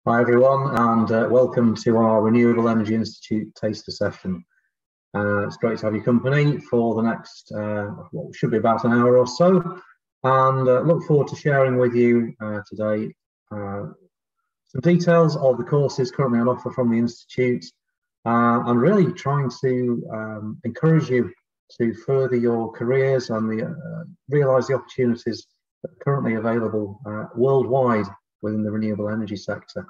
Hi everyone, and welcome to our Renewable Energy Institute taster session. It's great to have your company for the next, what should be about an hour or so, and look forward to sharing with you today some details of the courses currently on offer from the Institute, and really trying to encourage you to further your careers and realise the opportunities that are currently available worldwide within the renewable energy sector.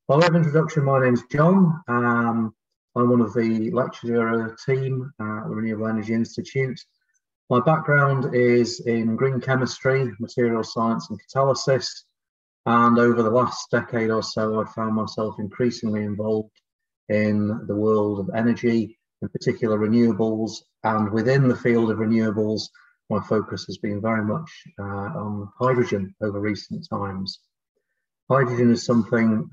By way of introduction, my name is John. I'm one of the lecturer team at the Renewable Energy Institute. My background is in green chemistry, material science and catalysis, and over the last decade or so I've found myself increasingly involved in the world of energy, in particular renewables, and within the field of renewables my focus has been very much on hydrogen over recent times. Hydrogen is something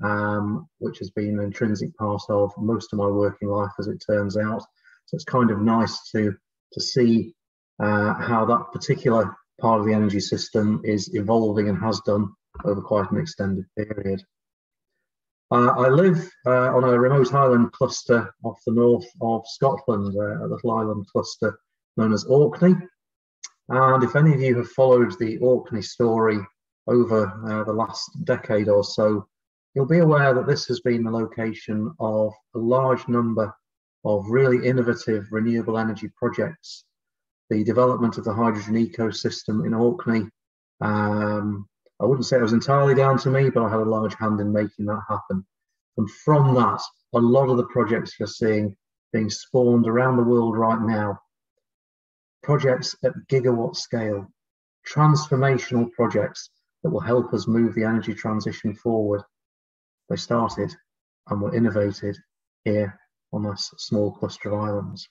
which has been an intrinsic part of most of my working life, as it turns out. So it's kind of nice to see how that particular part of the energy system is evolving and has done over quite an extended period. I live on a remote island cluster off the north of Scotland, a little island cluster known as Orkney. And if any of you have followed the Orkney story over the last decade or so, you'll be aware that this has been the location of a large number of really innovative renewable energy projects. The development of the hydrogen ecosystem in Orkney, I wouldn't say it was entirely down to me, but I had a large hand in making that happen. And from that, a lot of the projects you're seeing being spawned around the world right now, projects at gigawatt scale, transformational projects that will help us move the energy transition forward. They started and were innovated here on this small cluster of islands.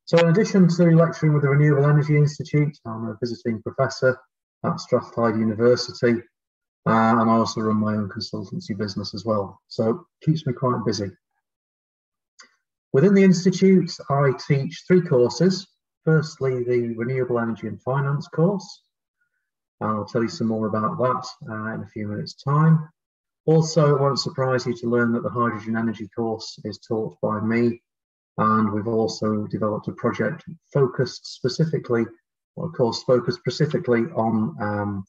So in addition to lecturing with the Renewable Energy Institute, I'm a visiting professor at Strathclyde University, and I also run my own consultancy business as well. So it keeps me quite busy. Within the Institute, I teach 3 courses. Firstly, the Renewable Energy and Finance course. I'll tell you some more about that in a few minutes' time. Also, it won't surprise you to learn that the Hydrogen Energy course is taught by me, and we've also developed a project focused specifically, or a course focused specifically on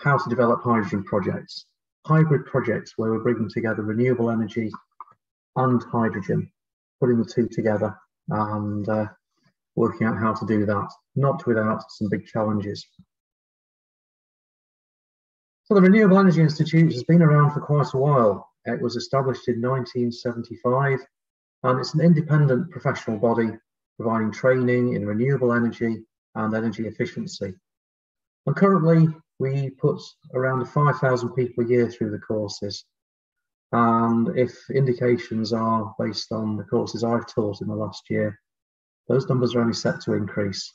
how to develop hydrogen projects, hybrid projects where we're bringing together renewable energy and hydrogen, putting the two together and working out how to do that, not without some big challenges. So the Renewable Energy Institute has been around for quite a while. It was established in 1975, and it's an independent professional body providing training in renewable energy and energy efficiency. And currently, we put around 5,000 people a year through the courses. And if indications are based on the courses I've taught in the last year, those numbers are only set to increase.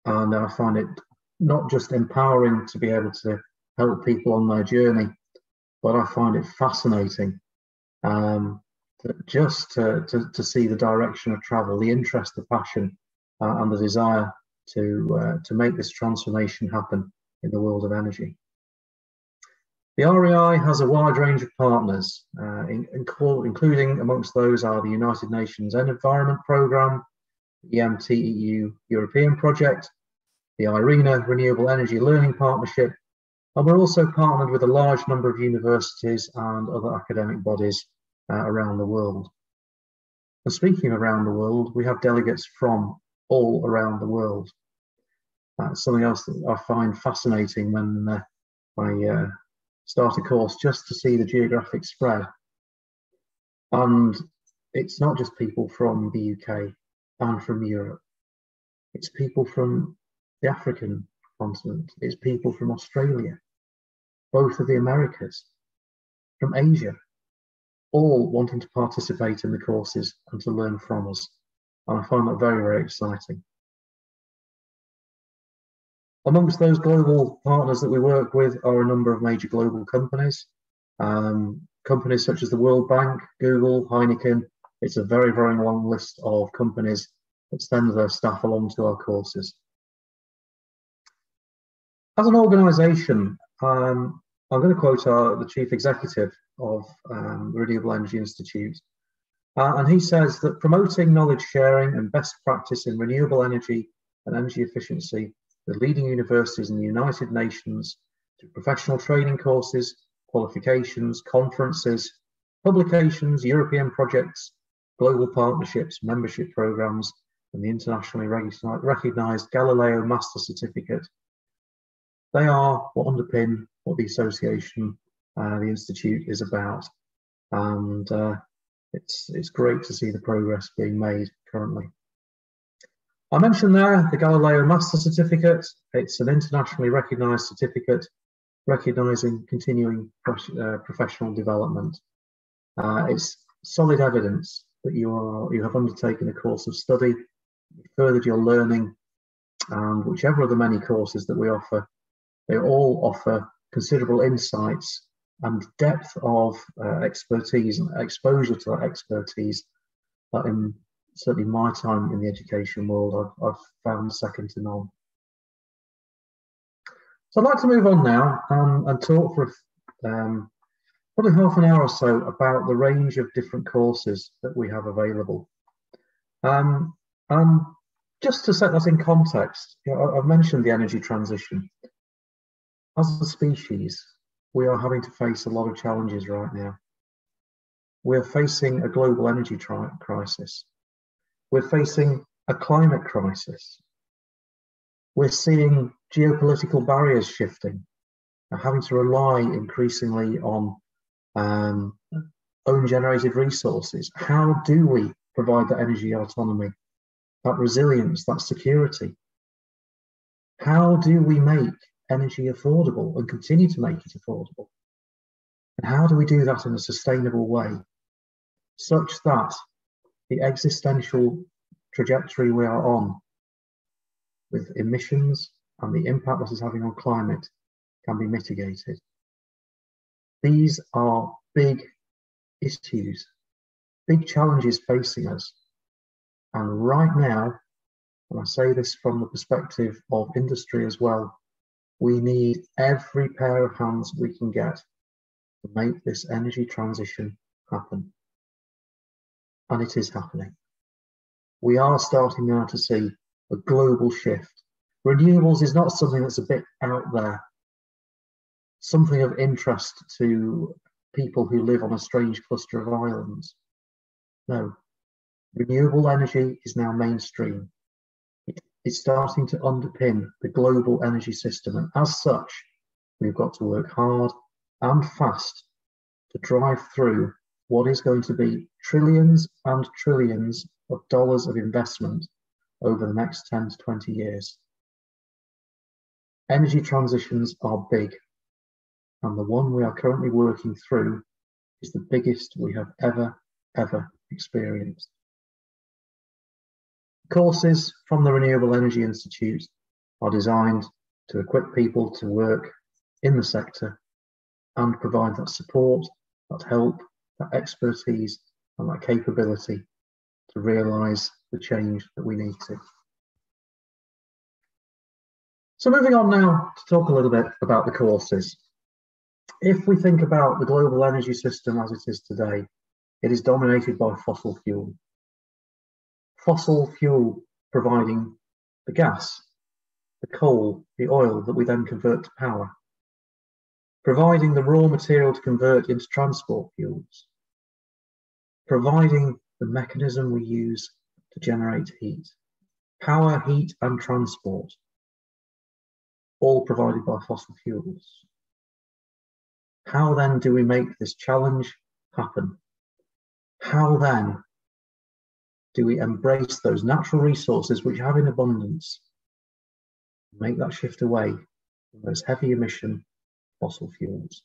And I find it not just empowering to be able to help people on their journey, but I find it fascinating just to see the direction of travel, the interest, the passion, and the desire to make this transformation happen in the world of energy. The REI has a wide range of partners, including amongst those are the United Nations Environment Programme, the EMTEU European Project, the IRENA Renewable Energy Learning Partnership, and we're also partnered with a large number of universities and other academic bodies around the world. And speaking of around the world, we have delegates from all around the world. Something else that I find fascinating when I start a course, just to see the geographic spread. And it's not just people from the UK and from Europe. It's people from the African continent. It's people from Australia, both of the Americas, from Asia, all wanting to participate in the courses and to learn from us. And I find that very, very exciting. Amongst those global partners that we work with are a number of major global companies. Companies such as the World Bank, Google, Heineken. It's a very, very long list of companies that send their staff along to our courses. As an organisation, I'm going to quote the Chief Executive of the Renewable Energy Institute. And he says that promoting knowledge sharing and best practice in renewable energy and energy efficiency with leading universities in the United Nations through professional training courses, qualifications, conferences, publications, European projects, global partnerships, membership programs, and the internationally recognised Galileo Master Certificate. They are what underpin what the association, the Institute, is about. And it's great to see the progress being made currently. I mentioned there the Galileo Master Certificate. It's an internationally recognised certificate recognising continuing professional development. It's solid evidence that you have undertaken a course of study, furthered your learning, and whichever of the many courses that we offer, they all offer considerable insights and depth of expertise and exposure to that expertise that in certainly my time in the education world I've found second to none. So I'd like to move on now and talk for probably half an hour or so about the range of different courses that we have available. And just to set that in context, I've mentioned the energy transition. As a species, we are having to face a lot of challenges right now. We're facing a global energy crisis. We're facing a climate crisis. We're seeing geopolitical barriers shifting and having to rely increasingly on own generated resources. How do we provide that energy autonomy, that resilience, that security? How do we make energy affordable and continue to make it affordable? And how do we do that in a sustainable way, such that the existential trajectory we are on with emissions and the impact that is having on climate can be mitigated? These are big issues, big challenges facing us. And right now, and I say this from the perspective of industry as well, we need every pair of hands we can get to make this energy transition happen. And it is happening. We are starting now to see a global shift. Renewables is not something that's a bit out there, something of interest to people who live on a strange cluster of islands. No, renewable energy is now mainstream. It's starting to underpin the global energy system, and as such, we've got to work hard and fast to drive through what is going to be trillions and trillions of dollars of investment over the next 10 to 20 years. Energy transitions are big, and the one we are currently working through is the biggest we have ever experienced. Courses from the Renewable Energy Institute are designed to equip people to work in the sector and provide that support, that help, that expertise and that capability to realise the change that we need to. So moving on now to talk a little bit about the courses. If we think about the global energy system as it is today, it is dominated by fossil fuel. Fossil fuel providing the gas, the coal, the oil that we then convert to power, providing the raw material to convert into transport fuels, providing the mechanism we use to generate heat, power, heat and transport, all provided by fossil fuels. How then do we make this challenge happen? How then do we embrace those natural resources which have in abundance, make that shift away from those heavy emission fossil fuels?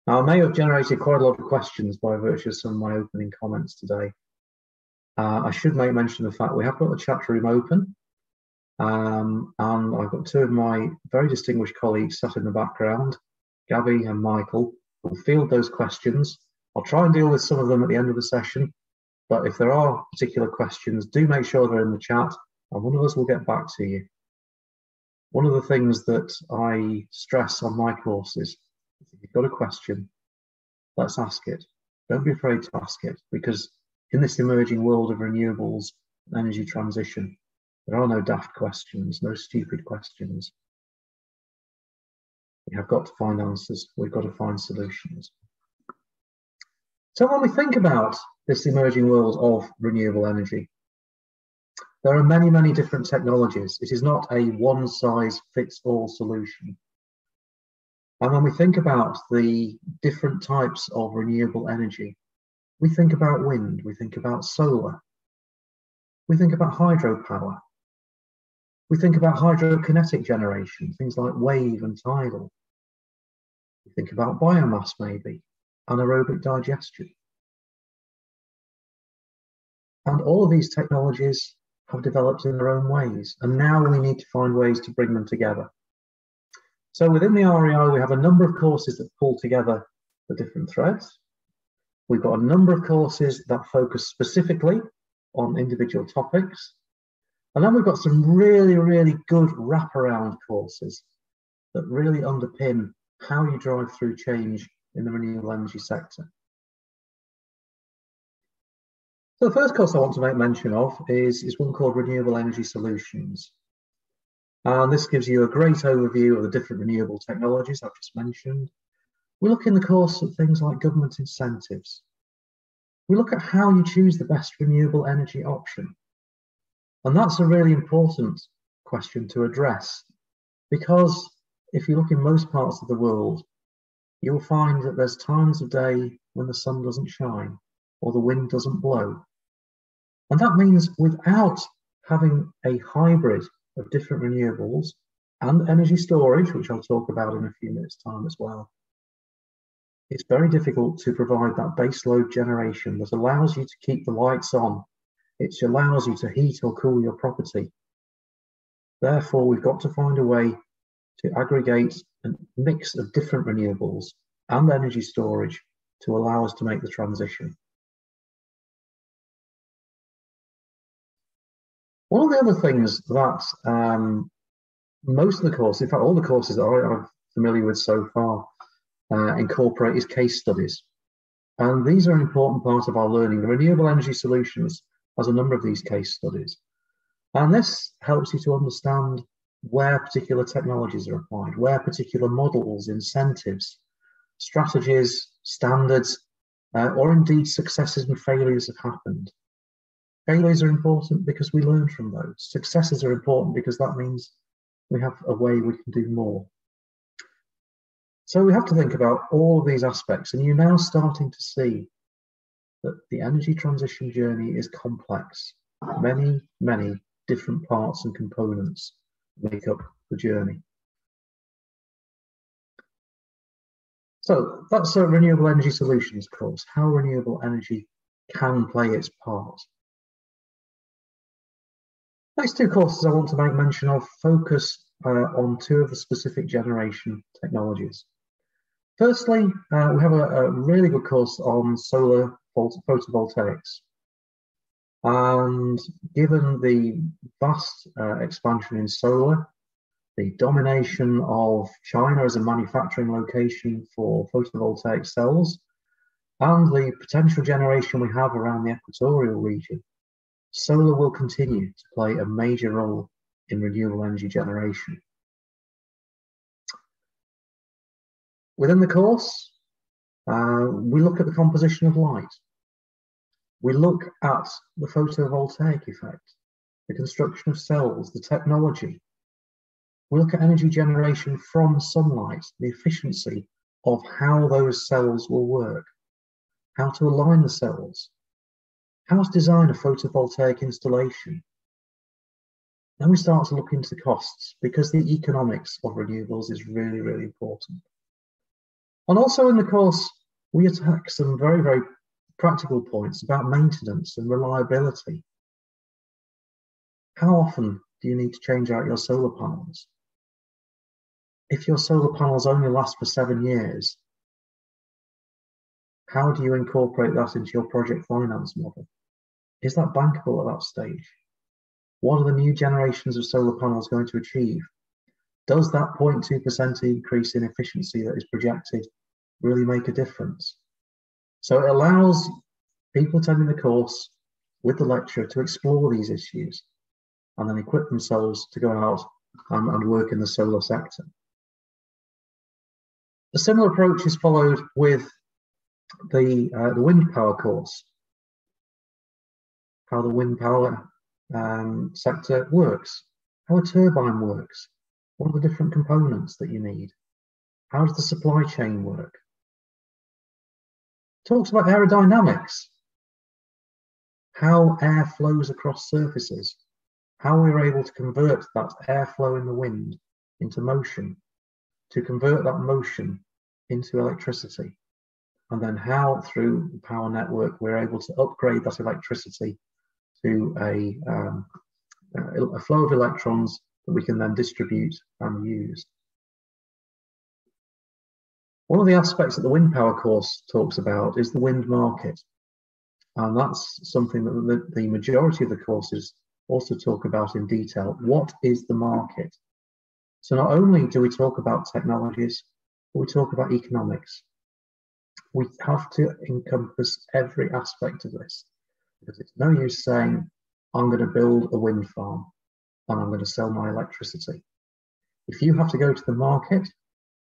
Now, I may have generated quite a lot of questions by virtue of some of my opening comments today. I should make mention of the fact we have got the chat room open, and I've got two of my very distinguished colleagues sat in the background, Gabby and Michael, who will field those questions. I'll try and deal with some of them at the end of the session, but if there are particular questions, do make sure they're in the chat and one of us will get back to you. One of the things that I stress on my courses is if you've got a question, let's ask it. Don't be afraid to ask it, because in this emerging world of renewables and energy transition, there are no daft questions, no stupid questions. We have got to find answers. We've got to find solutions. So when we think about this emerging world of renewable energy, there are many, many different technologies. It is not a one-size-fits-all solution. And when we think about the different types of renewable energy, we think about wind, we think about solar, we think about hydropower, we think about hydrokinetic generation, things like wave and tidal. We think about biomass maybe, anaerobic digestion. And all of these technologies have developed in their own ways, and now we need to find ways to bring them together. So within the REI, we have a number of courses that pull together the different threads. We've got a number of courses that focus specifically on individual topics. And then we've got some really, really good wraparound courses that really underpin how you drive through change in the renewable energy sector. So the first course I want to make mention of is one called Renewable Energy Solutions. And this gives you a great overview of the different renewable technologies I've just mentioned. We look in the course at things like government incentives. We look at how you choose the best renewable energy option. And that's a really important question to address, because if you look in most parts of the world, you'll find that there's times of day when the sun doesn't shine or the wind doesn't blow. And that means without having a hybrid of different renewables and energy storage, which I'll talk about in a few minutes' time as well, it's very difficult to provide that baseload generation that allows you to keep the lights on. It allows you to heat or cool your property. Therefore, we've got to find a way to aggregate a mix of different renewables and energy storage to allow us to make the transition. One of the other things that most of the courses, in fact all the courses that I'm familiar with so far, incorporate is case studies. And these are an important part of our learning. The Renewable Energy Solutions has a number of these case studies. And this helps you to understand where particular technologies are applied, where particular models, incentives, strategies, standards, or indeed successes and failures have happened. Failures are important because we learn from those. Successes are important because that means we have a way we can do more. So we have to think about all of these aspects, and you're now starting to see that the energy transition journey is complex. Many, many different parts and components make up the journey. So that's a Renewable Energy Solutions course, how renewable energy can play its part. Next two courses I want to make mention of focus on two of the specific generation technologies. Firstly, we have a really good course on solar photovoltaics. And given the vast expansion in solar, the domination of China as a manufacturing location for photovoltaic cells, and the potential generation we have around the equatorial region, solar will continue to play a major role in renewable energy generation. Within the course, we look at the composition of light. We look at the photovoltaic effect, the construction of cells, the technology. We look at energy generation from sunlight, the efficiency of how those cells will work, how to align the cells, how to design a photovoltaic installation. Then we start to look into costs, because the economics of renewables is really, really important. And also in the course, we attack some very, very practical points about maintenance and reliability. How often do you need to change out your solar panels? If your solar panels only last for 7 years, how do you incorporate that into your project finance model? Is that bankable at that stage? What are the new generations of solar panels going to achieve? Does that 0.2% increase in efficiency that is projected really make a difference? So it allows people attending the course with the lecturer to explore these issues and then equip themselves to go out and work in the solar sector. A similar approach is followed with the wind power course, how the wind power sector works, how a turbine works, what are the different components that you need, how does the supply chain work. It talks about aerodynamics, how air flows across surfaces, how we're able to convert that airflow in the wind into motion, to convert that motion into electricity, and then how through the power network we're able to upgrade that electricity to a flow of electrons that we can then distribute and use. One of the aspects that the wind power course talks about is the wind market. And that's something that the majority of the courses also talk about in detail. What is the market? So not only do we talk about technologies, but we talk about economics. We have to encompass every aspect of this, because it's no use saying, I'm going to build a wind farm and I'm going to sell my electricity. If you have to go to the market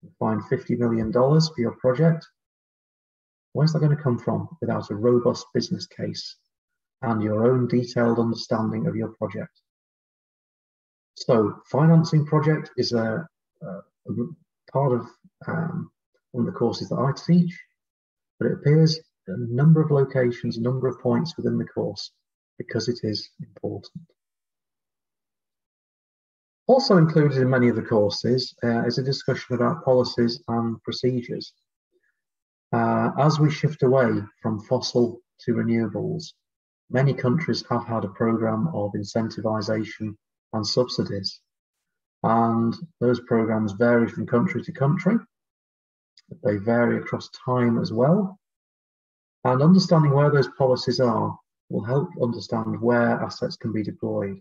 and find $50 million for your project, where's that going to come from without a robust business case and your own detailed understanding of your project? So financing project is a part of one of the courses that I teach, but it appears at a number of locations, a number of points within the course, because it is important. Also included in many of the courses is a discussion about policies and procedures. As we shift away from fossil to renewables, many countries have had a programme of incentivisation and subsidies, and those programmes vary from country to country. They vary across time as well, and understanding where those policies are will help understand where assets can be deployed.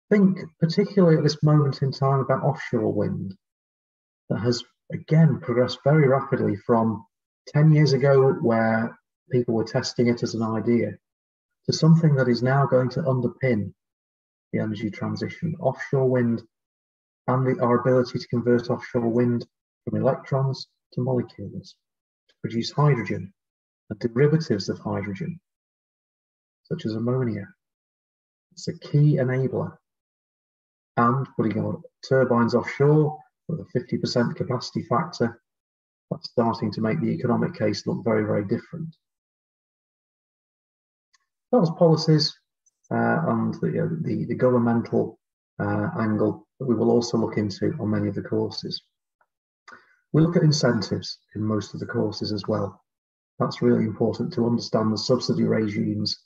Think particularly at this moment in time about offshore wind that has again progressed very rapidly from 10 years ago, where people were testing it as an idea, to something that is now going to underpin the energy transition. Offshore wind and our ability to convert offshore wind from electrons to molecules to produce hydrogen and derivatives of hydrogen, such as ammonia. It's a key enabler. And putting our turbines offshore with a 50% capacity factor, that's starting to make the economic case look very, very different. That was policies and the governmental angle that we will also look into on many of the courses. We look at incentives in most of the courses as well. That's really important to understand the subsidy regimes,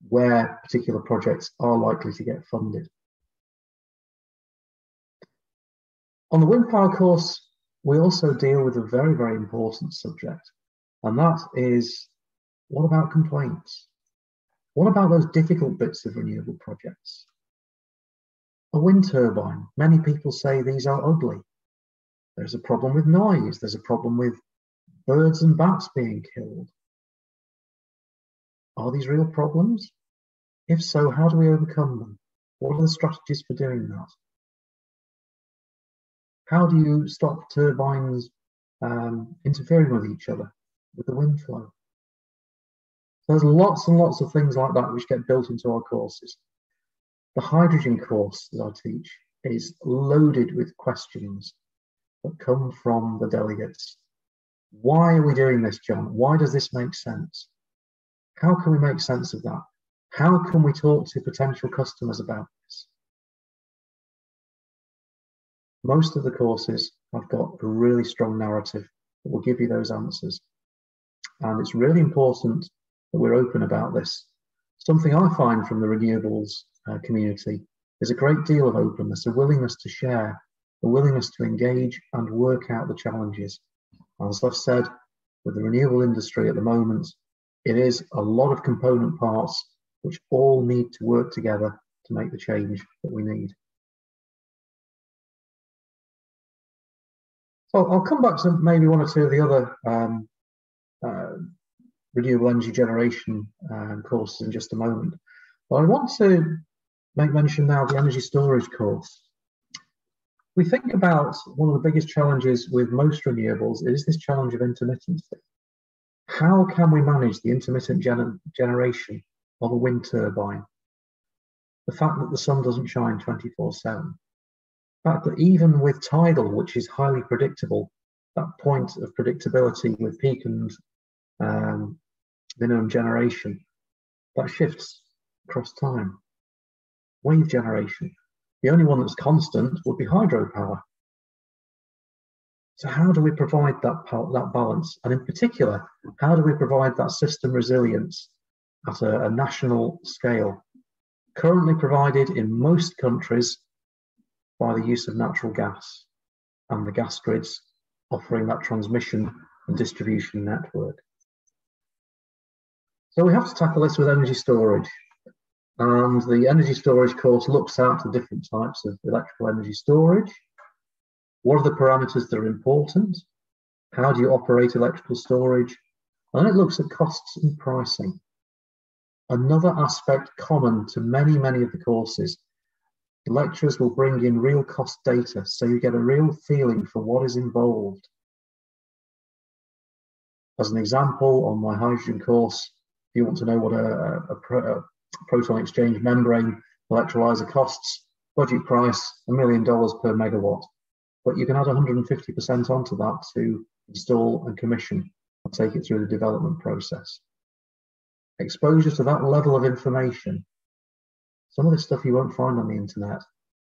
where particular projects are likely to get funded. On the wind power course, we also deal with a very, very important subject, and that is, what about complaints? What about those difficult bits of renewable projects? A wind turbine, many people say these are ugly. There's a problem with noise, there's a problem with birds and bats being killed. Are these real problems? If so, how do we overcome them? What are the strategies for doing that? How do you stop turbines interfering with each other, with the wind flow? So there's lots and lots of things like that which get built into our courses. The hydrogen course that I teach is loaded with questions that come from the delegates. Why are we doing this, John? Why does this make sense? How can we make sense of that? How can we talk to potential customers about this? Most of the courses have got a really strong narrative that will give you those answers. And it's really important that we're open about this. Something I find from the renewables community is a great deal of openness, a willingness to share, a willingness to engage and work out the challenges. As I've said, with the renewable industry at the moment, it is a lot of component parts which all need to work together to make the change that we need. So I'll come back to maybe one or two of the other renewable energy generation courses in just a moment. But I want to make mention now of the energy storage course. We think about one of the biggest challenges with most renewables is this challenge of intermittency. How can we manage the intermittent generation of a wind turbine? The fact that the sun doesn't shine 24/7. The fact that even with tidal, which is highly predictable, that point of predictability with peak and minimum generation, that shifts across time. Wave generation, the only one that's constant would be hydropower. So how do we provide that balance? And in particular, how do we provide that system resilience at a national scale? Currently provided in most countries by the use of natural gas and the gas grids offering that transmission and distribution network. So we have to tackle this with energy storage. And the energy storage course looks at the different types of electrical energy storage. What are the parameters that are important? How do you operate electrical storage? And it looks at costs and pricing. Another aspect common to many of the courses, the lecturers will bring in real cost data, so you get a real feeling for what is involved. As an example, on my hydrogen course, if you want to know what a proton exchange membrane electrolyzer costs, budget price $1 million per megawatt. But you can add 150% onto that to install and commission and take it through the development process. Exposure to that level of information, some of this stuff you won't find on the internet,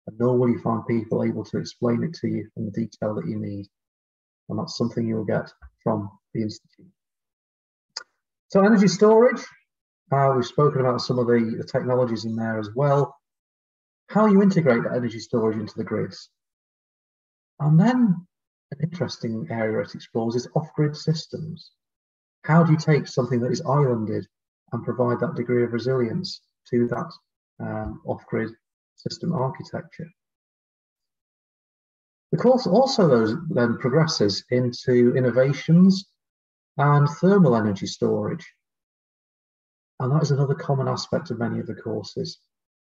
and nor will you find people able to explain it to you in the detail that you need. And that's something you'll get from the Institute. So energy storage, we've spoken about some of the technologies in there as well. How you integrate that energy storage into the grids. And then an interesting area it explores is off-grid systems. How do you take something that is islanded and provide that degree of resilience to that off-grid system architecture? The course also then progresses into innovations and thermal energy storage. And that is another common aspect of many of the courses.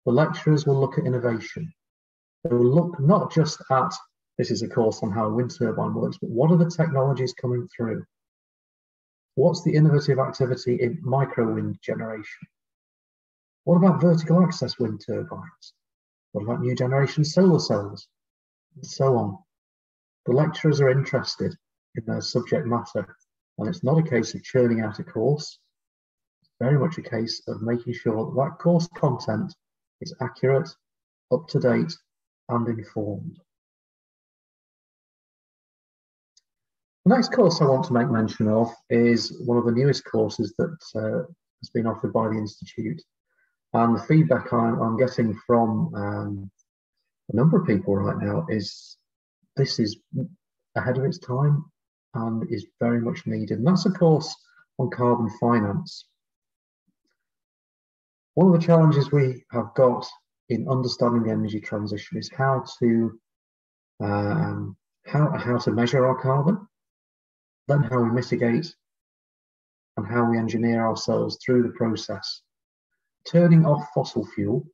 The lecturers will look at innovation. They will look not just at, this is a course on how a wind turbine works, but what are the technologies coming through? What's the innovative activity in micro wind generation? What about vertical access wind turbines? What about new generation solar cells? And so on. The lecturers are interested in their subject matter, and it's not a case of churning out a course. It's very much a case of making sure that that course content is accurate, up to date, and informed. The next course I want to make mention of is one of the newest courses that has been offered by the Institute. And the feedback I'm getting from a number of people right now is this is ahead of its time and is very much needed. And that's a course on carbon finance. One of the challenges we have got in understanding the energy transition is how to measure our carbon, then how we mitigate, and how we engineer ourselves through the process. Turning off fossil fuel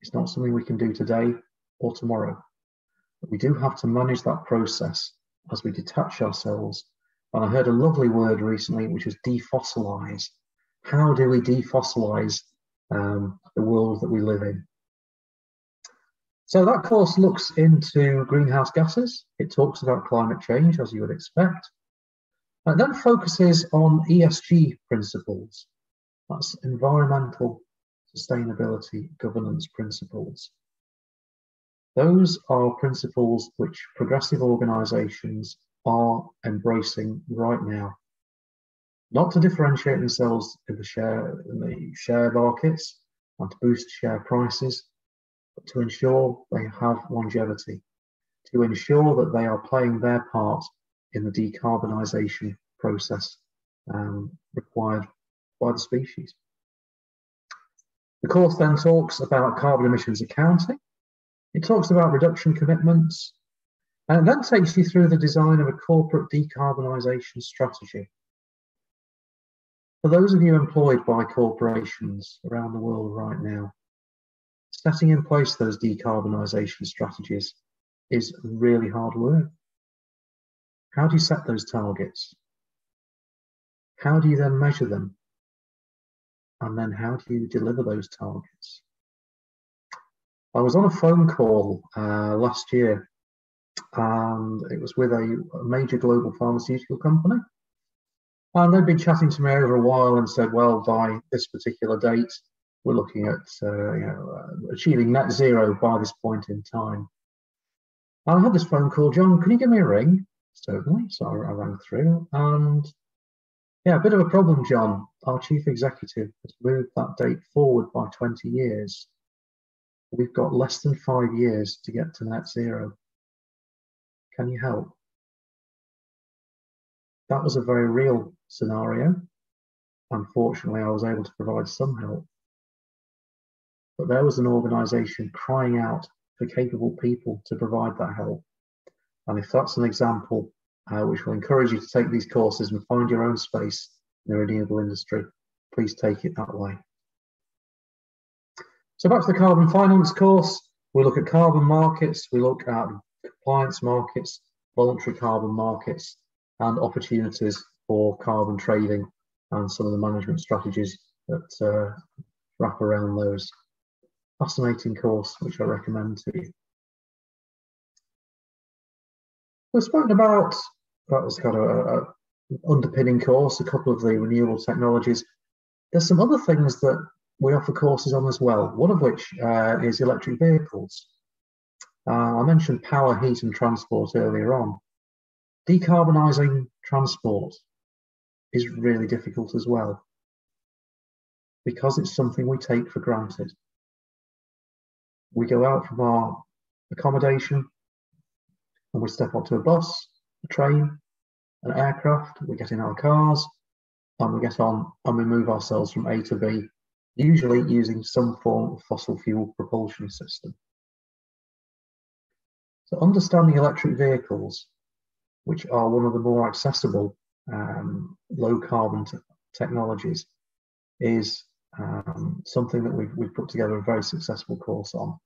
is not something we can do today or tomorrow, but we do have to manage that process as we detach ourselves. And I heard a lovely word recently, which was defossilize. How do we defossilize the world that we live in? So that course looks into greenhouse gases. It talks about climate change, as you would expect. And then focuses on ESG principles. That's environmental sustainability governance principles. Those are principles which progressive organisations are embracing right now. Not to differentiate themselves in the share markets and to boost share prices, but to ensure they have longevity, to ensure that they are playing their part in the decarbonisation process required by the species. The course then talks about carbon emissions accounting. It talks about reduction commitments. And it then takes you through the design of a corporate decarbonisation strategy. For those of you employed by corporations around the world right now, setting in place those decarbonisation strategies is really hard work. How do you set those targets? How do you then measure them? And then how do you deliver those targets? I was on a phone call last year, and it was with a major global pharmaceutical company. And they'd been chatting to me over a while and said, well, by this particular date, we're looking at achieving net zero by this point in time. And I had this phone call, John, can you give me a ring? Certainly. So I rang through, and yeah, a bit of a problem, John. Our chief executive has moved that date forward by 20 years. We've got less than 5 years to get to net zero. Can you help? That was a very real scenario. Unfortunately, I was able to provide some help. But there was an organisation crying out for capable people to provide that help. And if that's an example which will encourage you to take these courses and find your own space in the renewable industry, please take it that way. So back to the carbon finance course, we look at carbon markets, we look at compliance markets, voluntary carbon markets, and opportunities for carbon trading and some of the management strategies that wrap around those. Fascinating course, which I recommend to you. We've spoken about, that was kind of a underpinning course, a couple of the renewable technologies. There's some other things that we offer courses on as well, one of which is electric vehicles. I mentioned power, heat and transport earlier on. Decarbonising transport is really difficult as well, because it's something we take for granted. We go out from our accommodation and we step onto a bus, a train, an aircraft, we get in our cars and we get on and we move ourselves from A to B, usually using some form of fossil fuel propulsion system. So understanding electric vehicles, which are one of the more accessible low carbon technologies, is something that we've put together a very successful course on.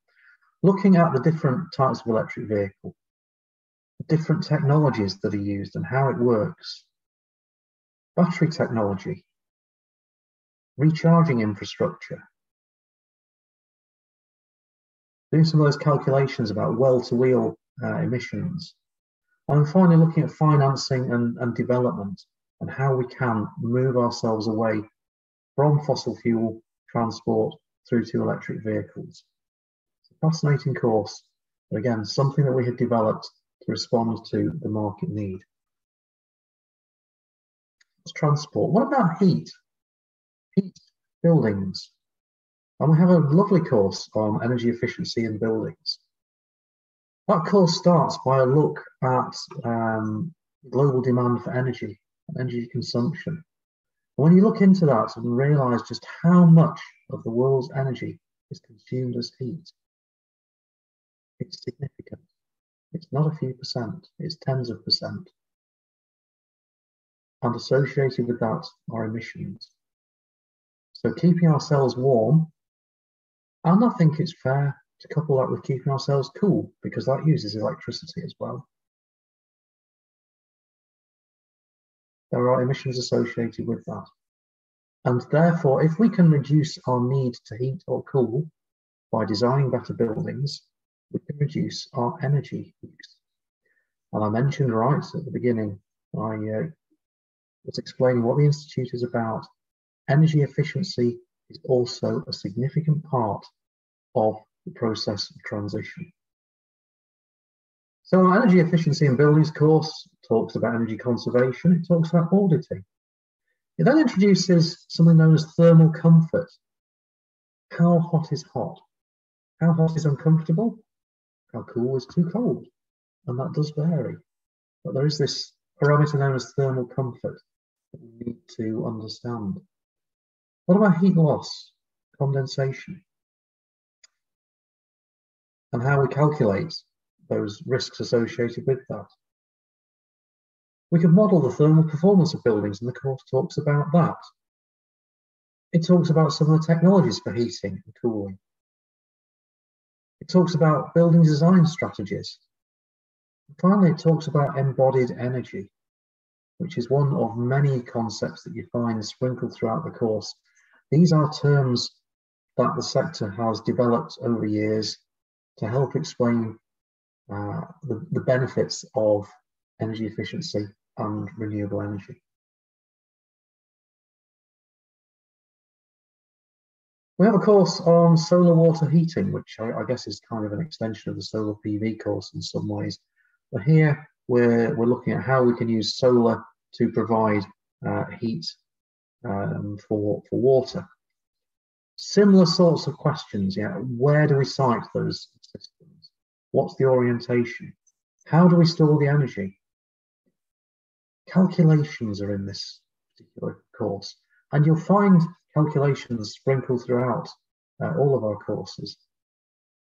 Looking at the different types of electric vehicle, different technologies that are used and how it works, battery technology, recharging infrastructure, doing some of those calculations about well-to-wheel emissions, and finally looking at financing and development and how we can move ourselves away from fossil fuel transport through to electric vehicles. It's a fascinating course, but again, something that we had developed to respond to the market need. It's transport. What about heat? Heat, buildings. And we have a lovely course on energy efficiency in buildings. That course starts by a look at global demand for energy and energy consumption. And when you look into that and realise just how much of the world's energy is consumed as heat, it's significant. It's not a few percent, it's tens of percent. And associated with that are emissions. So keeping ourselves warm, and I think it's fair to couple that with keeping ourselves cool, because that uses electricity as well. There are emissions associated with that. And therefore, if we can reduce our need to heat or cool by designing better buildings, we can reduce our energy use. And I mentioned right at the beginning, I was explaining what the Institute is about. Energy efficiency is also a significant part of the process of transition. So our energy efficiency in buildings course talks about energy conservation, it talks about auditing. It then introduces something known as thermal comfort. How hot is hot? How hot is uncomfortable? How cool is too cold? And that does vary. But there is this parameter known as thermal comfort that we need to understand. What about heat loss, condensation? And how we calculate those risks associated with that. We could model the thermal performance of buildings, and the course talks about that. It talks about some of the technologies for heating and cooling. It talks about building design strategies. And finally, it talks about embodied energy, which is one of many concepts that you find sprinkled throughout the course. These are terms that the sector has developed over years to help explain the benefits of energy efficiency and renewable energy. We have a course on solar water heating, which I guess is kind of an extension of the solar PV course in some ways. But here we're looking at how we can use solar to provide heat for water. Similar sorts of questions, yeah. Where do we site those systems? What's the orientation? How do we store the energy? Calculations are in this particular course, and you'll find calculations sprinkled throughout all of our courses.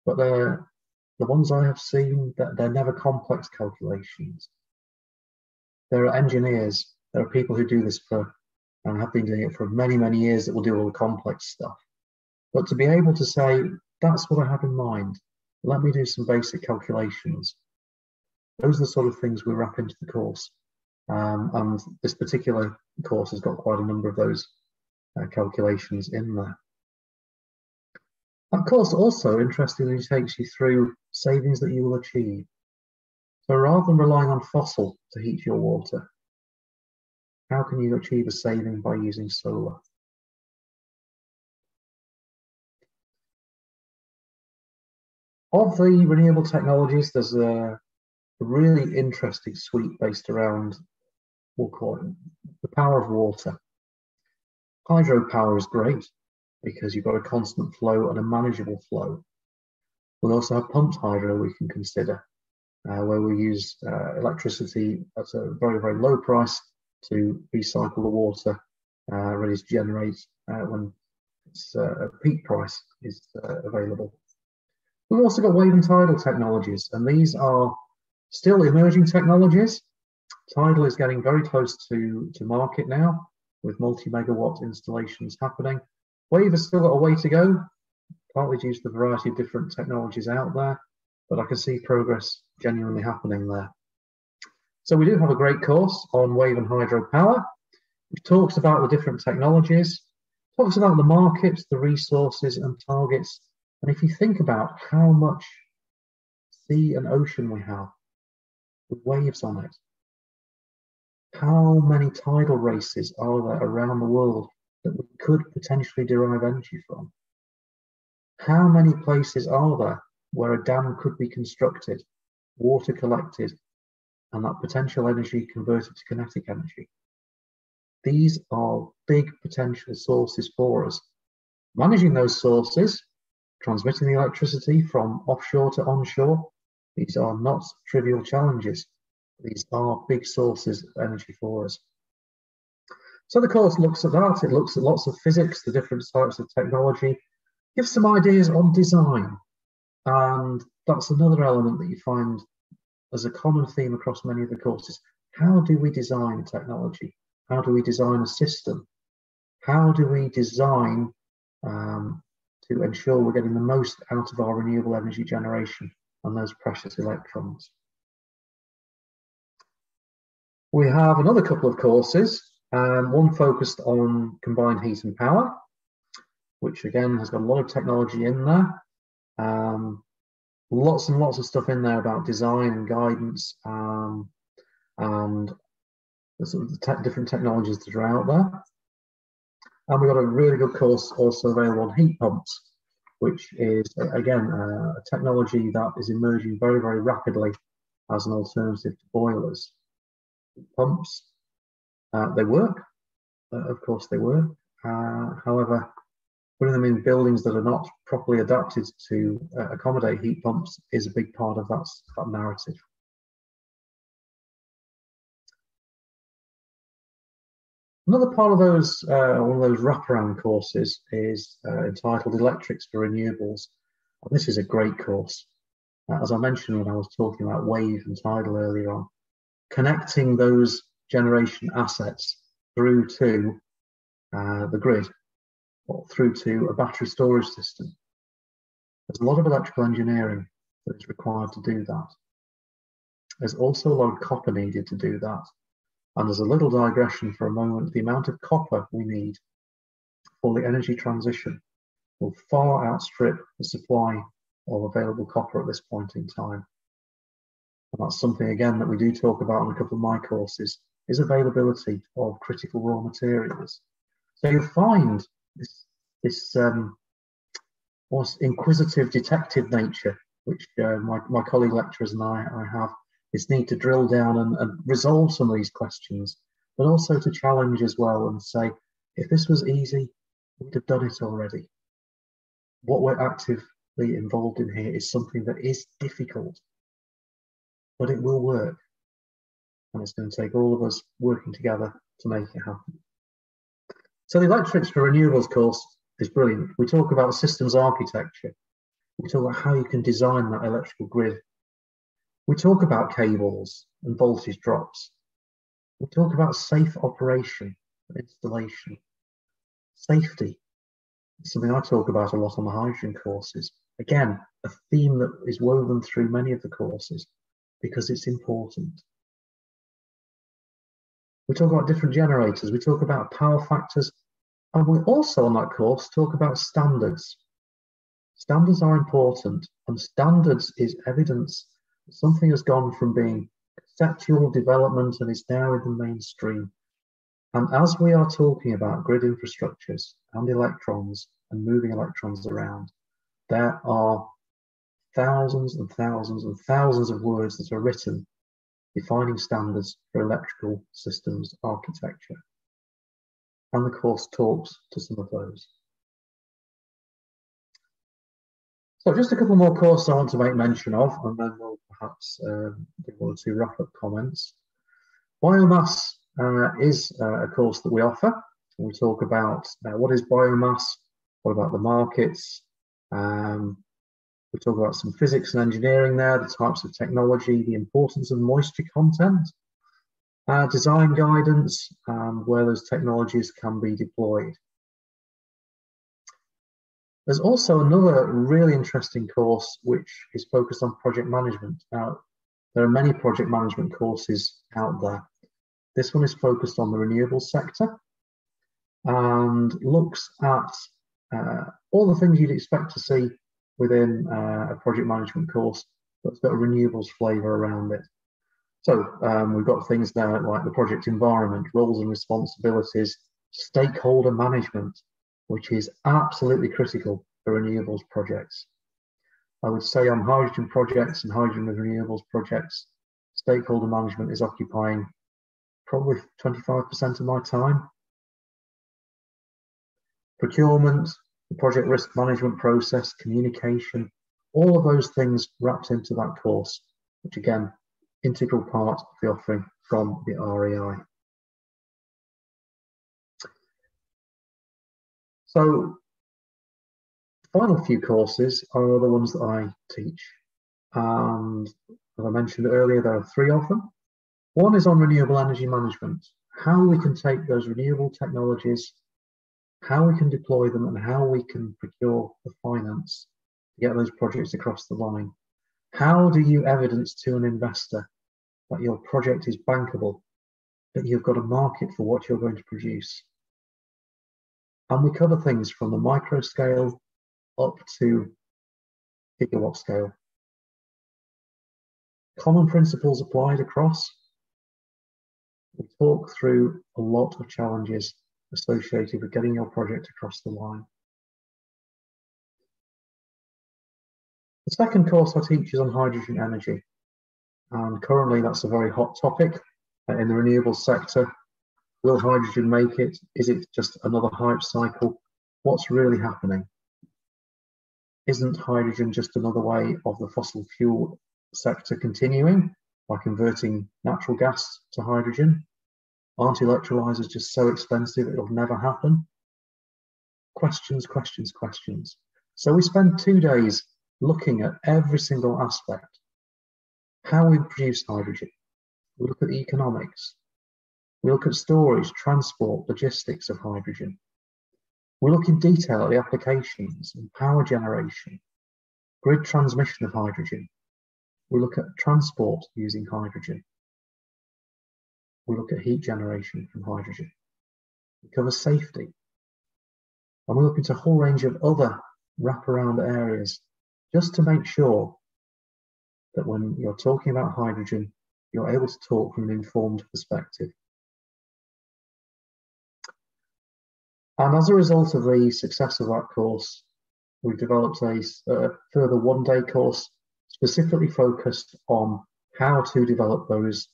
But the ones I have seen, they're never complex calculations. There are engineers, there are people who do this for, and have been doing it for many, many years, that will do all the complex stuff. But to be able to say, that's what I have in mind, let me do some basic calculations. Those are the sort of things we wrap into the course. And this particular course has got quite a number of those calculations in there. That course also, interestingly, takes you through savings that you will achieve. So rather than relying on fossil to heat your water, how can you achieve a saving by using solar? Of the renewable technologies, there's a really interesting suite based around, we'll call it, the power of water. Hydropower is great because you've got a constant flow and a manageable flow. We also have pumped hydro we can consider, where we use electricity at a very, very low price to recycle the water ready to generate when its peak price is available. We've also got wave and tidal technologies, and these are still emerging technologies. Tidal is getting very close to market now, with multi-megawatt installations happening. Wave has still got a way to go, partly due to the variety of different technologies out there, but I can see progress genuinely happening there. So we do have a great course on wave and hydropower, which talks about the different technologies, talks about the markets, the resources and targets. And if you think about how much sea and ocean we have with waves on it, how many tidal races are there around the world that we could potentially derive energy from? How many places are there where a dam could be constructed, water collected, and that potential energy converted to kinetic energy? These are big potential sources for us. Managing those sources, transmitting the electricity from offshore to onshore, these are not trivial challenges. These are big sources of energy for us. So the course looks at that. It looks at lots of physics, the different types of technology, gives some ideas on design. And that's another element that you find as a common theme across many of the courses. How do we design technology? How do we design a system? How do we design to ensure we're getting the most out of our renewable energy generation and those precious electrons? We have another couple of courses, one focused on combined heat and power, which again has got a lot of technology in there. Lots and lots of stuff in there about design and guidance and the sort of different technologies that are out there. And we've got a really good course also available on heat pumps, which is, again, a technology that is emerging very, very rapidly as an alternative to boilers. Pumps, they work, of course they work. However, putting them in buildings that are not properly adapted to accommodate heat pumps is a big part of that narrative. Another part of those, one of those wraparound courses is entitled Electrics for Renewables. And this is a great course. as I mentioned when I was talking about wave and tidal earlier on, connecting those generation assets through to the grid or through to a battery storage system. There's a lot of electrical engineering that is required to do that. There's also a lot of copper needed to do that. And as a little digression for a moment, the amount of copper we need for the energy transition will far outstrip the supply of available copper at this point in time. And that's something, again, that we do talk about in a couple of my courses, is availability of critical raw materials. So you'll find this almost inquisitive detective nature, which my colleague lecturers and I have, this need to drill down and resolve some of these questions, but also to challenge as well and say, if this was easy, we'd have done it already. What we're actively involved in here is something that is difficult, but it will work. And it's going to take all of us working together to make it happen. So the Electrics for Renewables course is brilliant. We talk about systems architecture. We talk about how you can design that electrical grid. We talk about cables and voltage drops. We talk about safe operation and installation. Safety is something I talk about a lot on the hydrogen courses. Again, a theme that is woven through many of the courses because it's important. We talk about different generators. We talk about power factors. And we also on that course talk about standards. Standards are important, and standards is evidence that something has gone from being conceptual development and is now in the mainstream. And as we are talking about grid infrastructures and electrons and moving electrons around, there are thousands and thousands and thousands of words that are written defining standards for electrical systems architecture. And the course talks to some of those. So just a couple more courses I want to make mention of, and then we'll perhaps give one or two wrap-up comments. Biomass is a course that we offer. We talk about what is biomass, what about the markets. We talk about some physics and engineering there, the types of technology, the importance of moisture content, design guidance, and where those technologies can be deployed. There's also another really interesting course which is focused on project management. Now, there are many project management courses out there. This one is focused on the renewables sector and looks at all the things you'd expect to see within a project management course, but it's got a renewables flavour around it. So we've got things there like the project environment, roles and responsibilities, stakeholder management, which is absolutely critical for renewables projects. I would say on hydrogen projects and hydrogen with renewables projects, stakeholder management is occupying probably 25% of my time. Procurement, the project risk management process, communication, all of those things wrapped into that course, which again, integral part of the offering from the REI. So the final few courses are the ones that I teach. And as I mentioned earlier, there are 3 of them. One is on renewable energy management, how we can take those renewable technologies, how we can deploy them, and how we can procure the finance to get those projects across the line. How do you evidence to an investor that your project is bankable, that you've got a market for what you're going to produce? And we cover things from the micro scale up to gigawatt scale. Common principles applied across. We talk through a lot of challenges associated with getting your project across the line. The second course I teach is on hydrogen energy. And currently that's a very hot topic in the renewables sector. Will hydrogen make it? Is it just another hype cycle? What's really happening? Isn't hydrogen just another way of the fossil fuel sector continuing by converting natural gas to hydrogen? Aren't electrolyzers just so expensive it'll never happen? Questions, questions, questions. So we spend 2 days looking at every single aspect. How we produce hydrogen. We look at the economics. We look at storage, transport, logistics of hydrogen. We look in detail at the applications and power generation, grid transmission of hydrogen. We look at transport using hydrogen. We look at heat generation from hydrogen. We cover safety. And we look into a whole range of other wraparound areas just to make sure that when you're talking about hydrogen, you're able to talk from an informed perspective. And as a result of the success of that course, we've developed a further one-day course specifically focused on how to develop those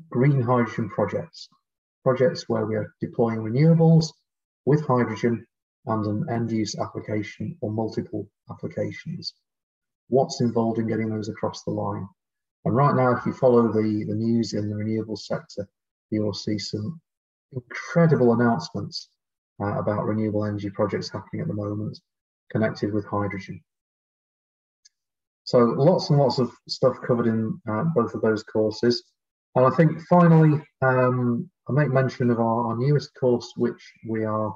green hydrogen projects where we are deploying renewables with hydrogen and an end-use application or multiple applications. What's involved in getting those across the line? And right now, if you follow the news in the renewables sector, you will see some incredible announcements about renewable energy projects happening at the moment connected with hydrogen. So lots and lots of stuff covered in both of those courses. And I think finally, I make mention of our newest course, which we are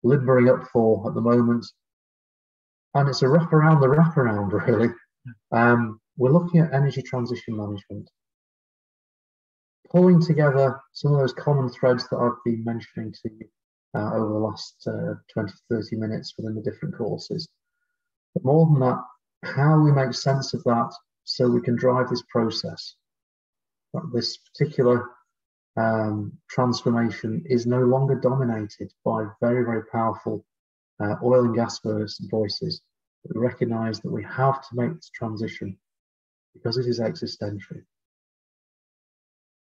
limbering up for at the moment. And it's a wraparound the wraparound, really. We're looking at energy transition management, pulling together some of those common threads that I've been mentioning to you over the last 20, 30 minutes within the different courses. But more than that, how we make sense of that so we can drive this process. That this particular transformation is no longer dominated by very, very powerful oil and gas voices. We recognise that we have to make this transition because it is existential.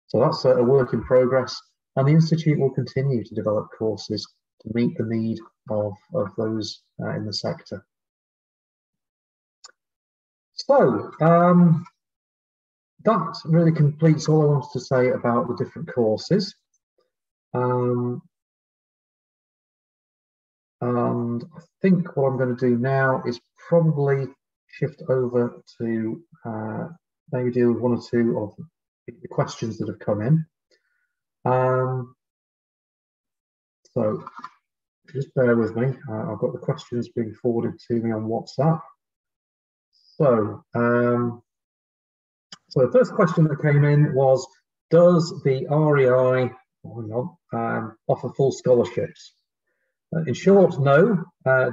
So that's a work in progress, and the Institute will continue to develop courses to meet the need of those in the sector. So that really completes all I wanted to say about the different courses. And I think what I'm going to do now is probably shift over to maybe deal with one or two of the questions that have come in. So just bear with me. I've got the questions being forwarded to me on WhatsApp. So, so the first question that came in was, does the REI offer full scholarships? In short, no.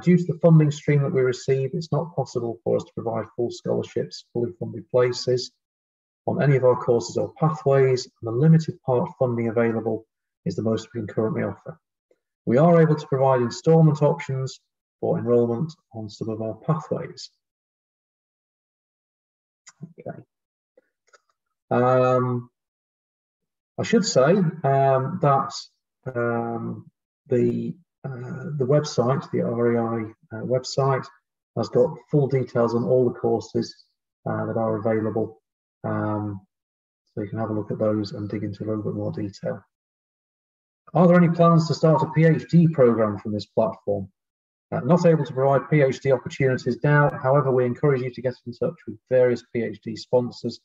Due to the funding stream that we receive, it's not possible for us to provide full scholarships, fully funded places on any of our courses or pathways, and the limited part funding available is the most we can currently offer. We are able to provide instalment options for enrolment on some of our pathways. Okay. I should say that the website, the REI website, has got full details on all the courses that are available. So you can have a look at those and dig into a little bit more detail. Are there any plans to start a PhD program from this platform? Not able to provide PhD opportunities now. However, we encourage you to get in touch with various PhD sponsors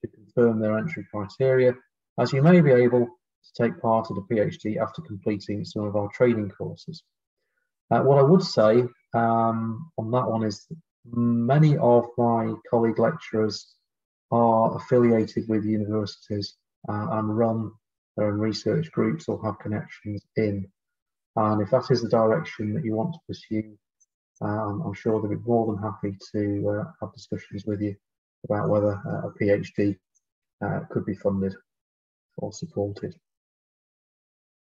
to confirm their entry criteria, as you may be able to take part in a PhD after completing some of our training courses. What I would say on that one is that many of my colleague lecturers are affiliated with universities and run their own research groups or have connections in. And if that is the direction that you want to pursue, I'm sure they'll be more than happy to have discussions with you about whether a PhD could be funded or supported.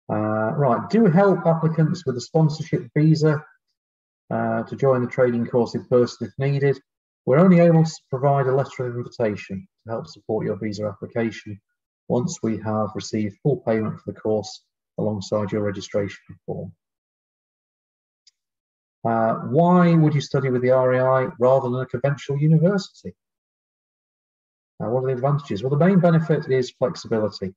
Right, do help applicants with a sponsorship visa to join the training course in person if needed. We're only able to provide a letter of invitation to help support your visa application once we have received full payment for the course alongside your registration form. Why would you study with the REI rather than a conventional university? What are the advantages? Well, the main benefit is flexibility,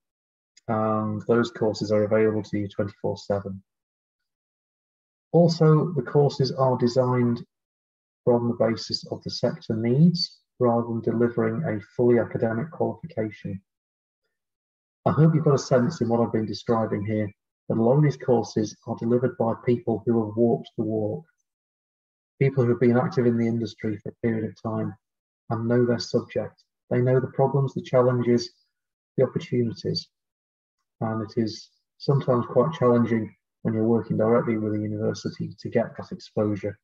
and those courses are available to you 24/7. Also, the courses are designed from the basis of the sector needs rather than delivering a fully academic qualification. I hope you've got a sense in what I've been describing here, that a lot of these courses are delivered by people who have walked the walk, people who have been active in the industry for a period of time and know their subject. They know the problems, the challenges, the opportunities, and it is sometimes quite challenging when you're working directly with a university to get that exposure.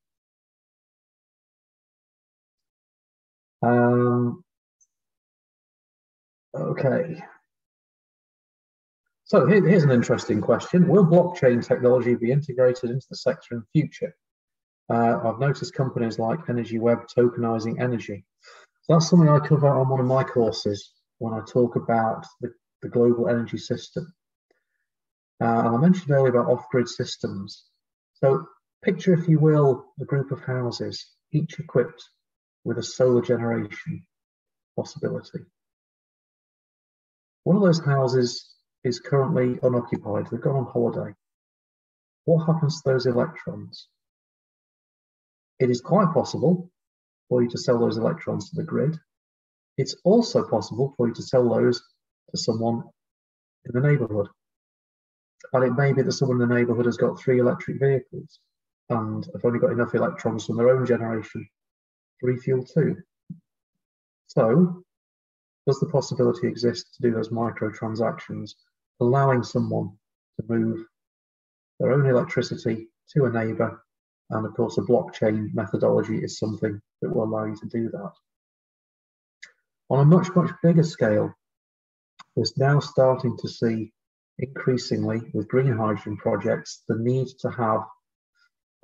Okay. So here's an interesting question. Will blockchain technology be integrated into the sector in the future? I've noticed companies like EnergyWeb tokenizing energy. So that's something I cover on one of my courses when I talk about the global energy system. And I mentioned earlier about off-grid systems. So picture, if you will, a group of houses, each equipped with a solar generation possibility. One of those houses is currently unoccupied. They've gone on holiday. What happens to those electrons? It is quite possible for you to sell those electrons to the grid. It's also possible for you to sell those to someone in the neighbourhood. And it may be that someone in the neighbourhood has got 3 electric vehicles and have only got enough electrons from their own generation to refuel 2. So, does the possibility exist to do those micro transactions, allowing someone to move their own electricity to a neighbour? And of course, a blockchain methodology is something that will allow you to do that. On a much, much bigger scale, we're now starting to see increasingly with green hydrogen projects the need to have,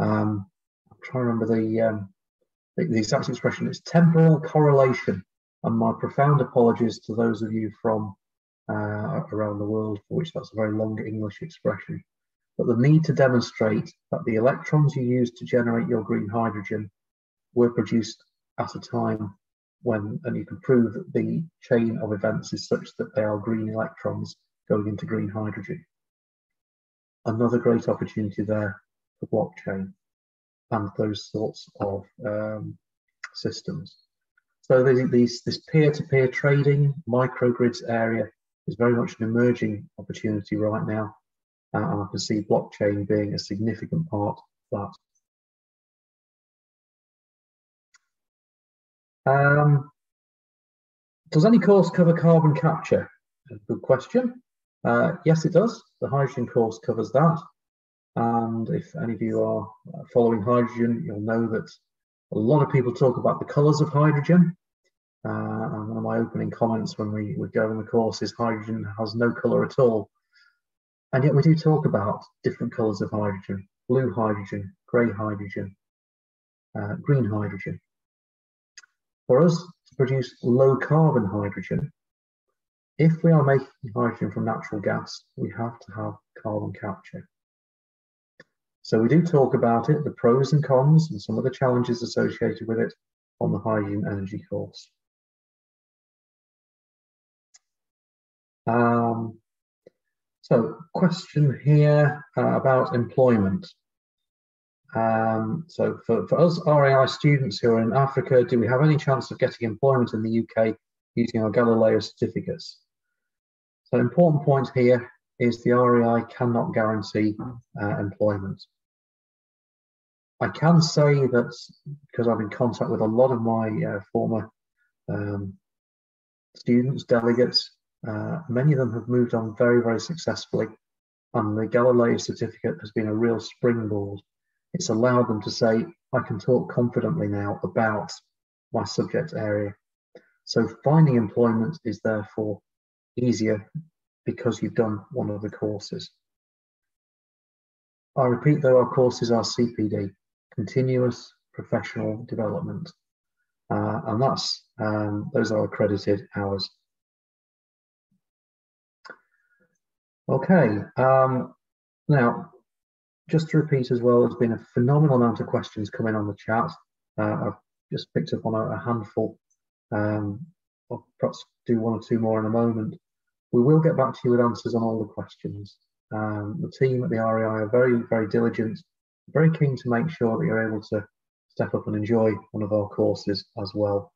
I'm trying to remember the exact expression, it's temporal correlation. And my profound apologies to those of you from around the world for which that's a very long English expression. But the need to demonstrate that the electrons you use to generate your green hydrogen were produced at a time when, and you can prove that the chain of events is such that they are green electrons going into green hydrogen. Another great opportunity there for blockchain and those sorts of systems. So this peer-to-peer trading, microgrids area is very much an emerging opportunity right now. And I can see blockchain being a significant part of that. Does any course cover carbon capture? Good question. Yes, it does. The hydrogen course covers that. And if any of you are following hydrogen, you'll know that a lot of people talk about the colours of hydrogen. And one of my opening comments when we would go in the course is hydrogen has no colour at all. And yet we do talk about different colours of hydrogen: blue hydrogen, grey hydrogen, green hydrogen. For us to produce low carbon hydrogen, if we are making hydrogen from natural gas, we have to have carbon capture. So we do talk about it, the pros and cons and some of the challenges associated with it on the hydrogen energy course. So question here about employment. So for us RAI students who are in Africa, do we have any chance of getting employment in the UK using our Galileo certificates? So an important point here is the RAI cannot guarantee employment. I can say that because I'm in contact with a lot of my former students, delegates, many of them have moved on very, very successfully, and the Galileo certificate has been a real springboard. It's allowed them to say, I can talk confidently now about my subject area. So finding employment is therefore easier because you've done one of the courses. I repeat though, our courses are CPD, Continuous Professional Development, and that's those are accredited hours. Okay, now just to repeat as well, there's been a phenomenal amount of questions coming on the chat. I've just picked up on a handful. I'll perhaps do one or two more in a moment. We will get back to you with answers on all the questions. The team at the RAI are very, very diligent, very keen to make sure that you're able to step up and enjoy one of our courses as well.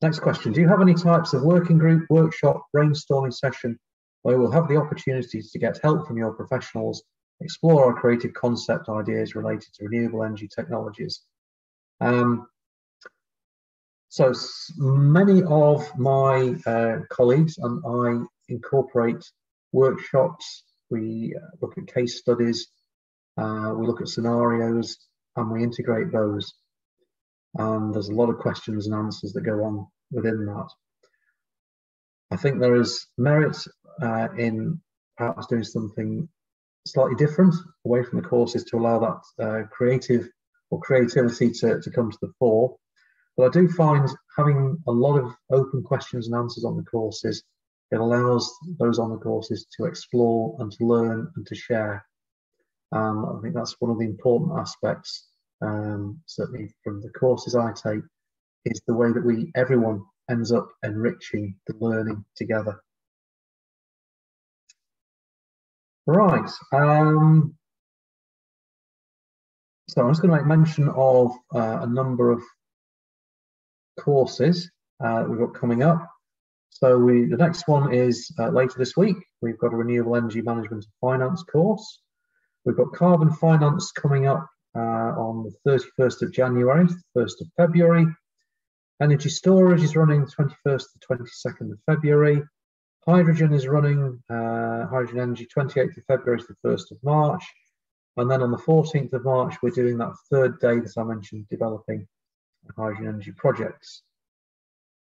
Next question, do you have any types of working group, workshop, brainstorming session where we'll have the opportunities to get help from your professionals, explore our creative concept ideas related to renewable energy technologies? So many of my colleagues and I incorporate workshops, we look at case studies, we look at scenarios, and we integrate those. And there's a lot of questions and answers that go on within that. I think there is merit in perhaps doing something slightly different away from the courses to allow that creativity to come to the fore. But I do find having a lot of open questions and answers on the courses, it allows those on the courses to explore and to learn and to share. I think that's one of the important aspects, certainly from the courses I take, is the way that everyone ends up enriching the learning together. Right. So I'm just going to make mention of a number of courses we've got coming up. So the next one is later this week. We've got a Renewable Energy Management and Finance course. We've got Carbon Finance coming up on the 31st of January, 1st of February. Energy Storage is running the 21st to 22nd of February. Hydrogen is running, Hydrogen Energy, 28th of February to the 1st of March. And then on the 14th of March, we're doing that third day that I mentioned, developing hydrogen energy projects.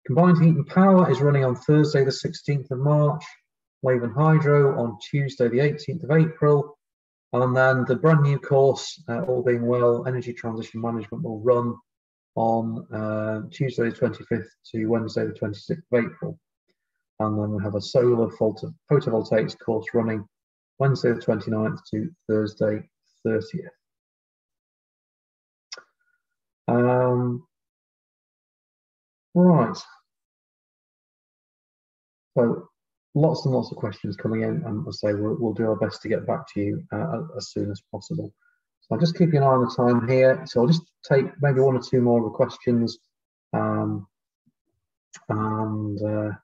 Combined Heat and Power is running on Thursday, the 16th of March. Wave and Hydro on Tuesday, the 18th of April. And then the brand new course, all being well, Energy Transition Management will run on Tuesday, the 25th to Wednesday, the 26th of April. And then we have a solar photovoltaics course running Wednesday, the 29th to Thursday, 30th. Right. So lots and lots of questions coming in, and I'll say we'll do our best to get back to you as soon as possible. So I'll just keep an eye on the time here. So I'll just take maybe one or two more of the questions, and then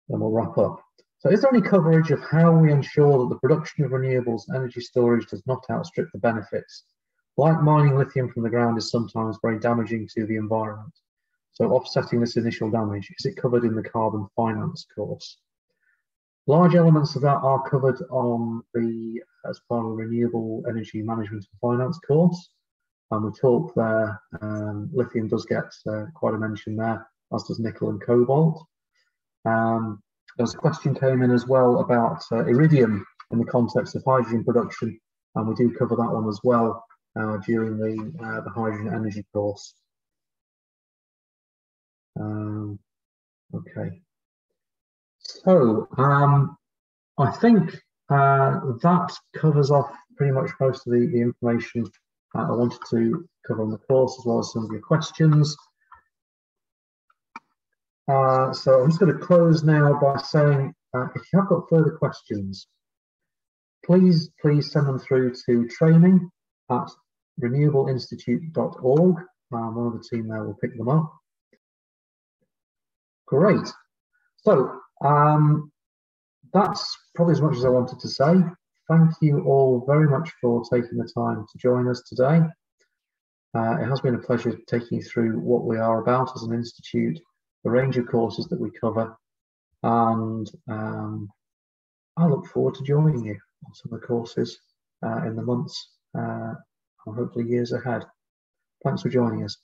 we'll wrap up. So is there any coverage of how we ensure that the production of renewables and energy storage does not outstrip the benefits? Like mining lithium from the ground is sometimes very damaging to the environment. So offsetting this initial damage, is it covered in the Carbon Finance course? Large elements of that are covered on as part of the Renewable Energy Management and Finance course. And we talk there, lithium does get quite a mention there, as does nickel and cobalt. There's a question came in as well about iridium in the context of hydrogen production, and we do cover that one as well during the hydrogen energy course. Okay, so I think that covers off pretty much most of the information I wanted to cover on the course, as well as some of your questions. So I'm just going to close now by saying, if you have got further questions, please send them through to training@renewableinstitute.org. One of the team there will pick them up. Great. So that's probably as much as I wanted to say. Thank you all very much for taking the time to join us today. It has been a pleasure taking you through what we are about as an institute, the range of courses that we cover, and I look forward to joining you on some of the courses in the months and hopefully years ahead. Thanks for joining us.